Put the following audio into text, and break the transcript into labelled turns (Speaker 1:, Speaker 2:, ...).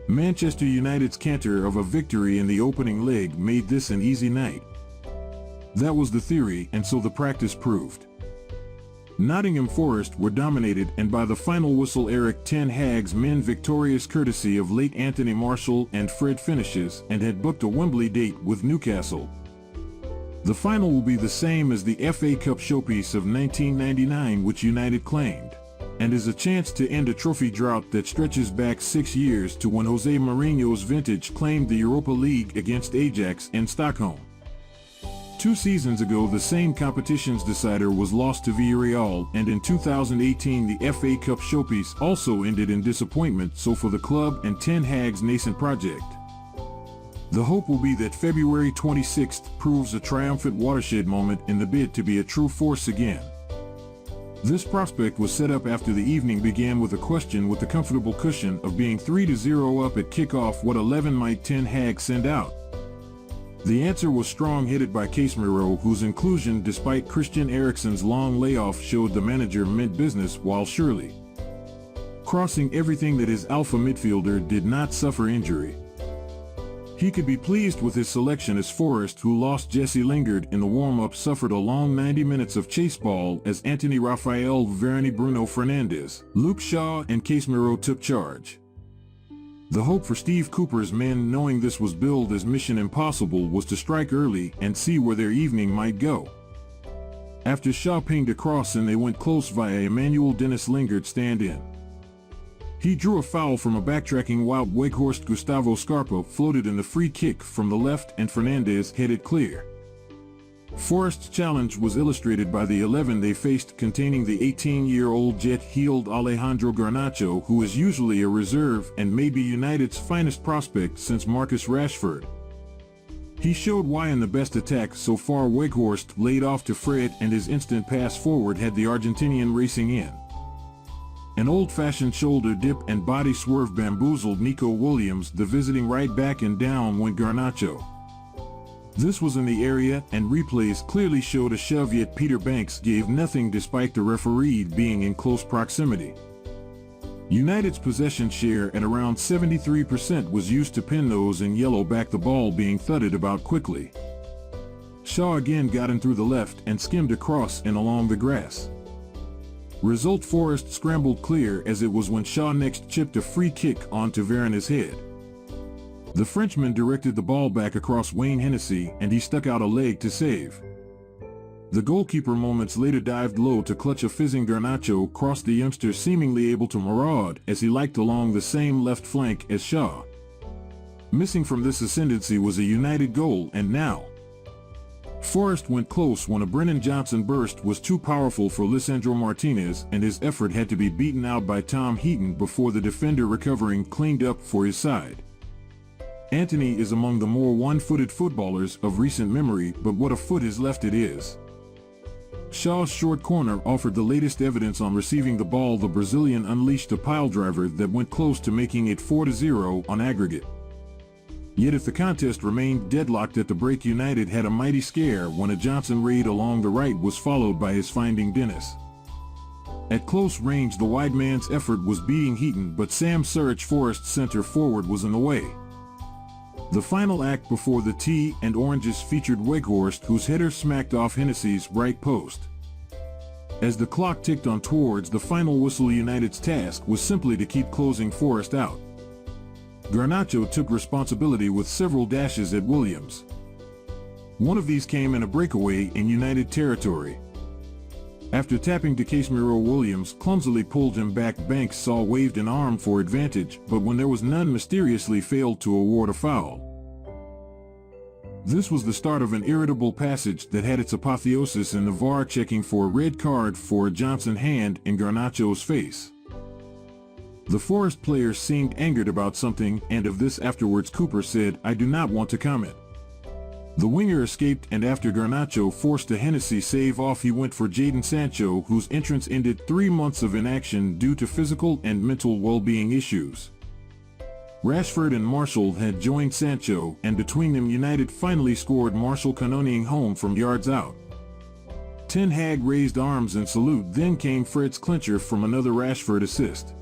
Speaker 1: Manchester United's canter of a victory in the opening leg made this an easy night. That was the theory, and so the practice proved. Nottingham Forest were dominated, and by the final whistle Erik ten Hag's men victorious courtesy of late Anthony Martial and Fred finishes, and had booked a Wembley date with Newcastle. The final will be the same as the FA Cup showpiece of 1999 which United claimed, and is a chance to end a trophy drought that stretches back 6 years to when Jose Mourinho's vintage claimed the Europa League against Ajax in Stockholm. 2 seasons ago the same competition's decider was lost to Villarreal, and in 2018 the FA Cup showpiece also ended in disappointment, so for the club and Ten Hag's nascent project, the hope will be that February 26th proves a triumphant watershed moment in the bid to be a true force again. This prospect was set up after the evening began with a question with the comfortable cushion of being 3-0 up at kickoff. What 11 might Ten Hag send out? The answer was strong-headed by Casemiro, whose inclusion despite Christian Eriksen's long layoff showed the manager meant business, while Shirley, crossing everything that his alpha midfielder did not suffer injury. He could be pleased with his selection, as Forest, who lost Jesse Lingard in the warm-up, suffered a long 90 minutes of chase ball as Anthony Rafael Varane, Bruno Fernandes, Luke Shaw and Casemiro took charge. The hope for Steve Cooper's men, knowing this was billed as mission impossible, was to strike early and see where their evening might go. After Shaw pinged a cross and they went close via Emmanuel Dennis Lingard stand-in. He drew a foul from a backtracking Wout Weghorst. Gustavo Scarpa floated in the free kick from the left and Fernandes headed clear. Forest's challenge was illustrated by the 11 they faced, containing the 18-year-old jet-heeled Alejandro Garnacho, who is usually a reserve and may be United's finest prospect since Marcus Rashford. He showed why in the best attack so far. Weghorst laid off to Fred, and his instant pass forward had the Argentinian racing in. An old-fashioned shoulder dip and body swerve bamboozled Nico Williams, the visiting right back, and down went Garnacho. This was in the area, and replays clearly showed a shove, yet Peter Banks gave nothing despite the referee being in close proximity. United's possession share at around 73% was used to pin those in yellow back, the ball being thudded about quickly. Shaw again got in through the left and skimmed across and along the grass. Result: Forest scrambled clear, as it was when Shaw next chipped a free kick onto Varane's head. The Frenchman directed the ball back across Wayne Hennessy, and he stuck out a leg to save. The goalkeeper moments later dived low to clutch a fizzing Garnacho cross, the youngster seemingly able to maraud as he liked along the same left flank as Shaw. Missing from this ascendancy was a United goal, and now Forest went close when a Brennan Johnson burst was too powerful for Lisandro Martinez, and his effort had to be beaten out by Tom Heaton before the defender, recovering, cleaned up for his side. Anthony is among the more one-footed footballers of recent memory, but what a foot his left it is. Shaw's short corner offered the latest evidence on receiving the ball. The Brazilian unleashed a piledriver that went close to making it 4-0 on aggregate. Yet if the contest remained deadlocked at the break, United had a mighty scare when a Johnson raid along the right was followed by his finding Dennis. At close range the wide man's effort was beating Heaton, but Sam Surridge, Forest's center forward, was in the way. The final act before the Tea and Oranges featured Weghorst, whose header smacked off Hennessy's right post. As the clock ticked on towards the final whistle, United's task was simply to keep closing Forest out. Garnacho took responsibility with several dashes at Williams. One of these came in a breakaway in United territory. After tapping to Casemiro, Williams clumsily pulled him back. Banks saw waved an arm for advantage, but when there was none, mysteriously failed to award a foul. This was the start of an irritable passage that had its apotheosis in the VAR checking for a red card for a Johnson hand in Garnacho's face. The Forest players seemed angered about something, and of this afterwards Cooper said, "I do not want to comment." The winger escaped, and after Garnacho forced a Hennessy save off, he went for Jadon Sancho, whose entrance ended 3 months of inaction due to physical and mental well-being issues. Rashford and Martial had joined Sancho, and between them United finally scored, Martial cannonading home from yards out. Ten Hag raised arms in salute, then came Fred's clincher from another Rashford assist.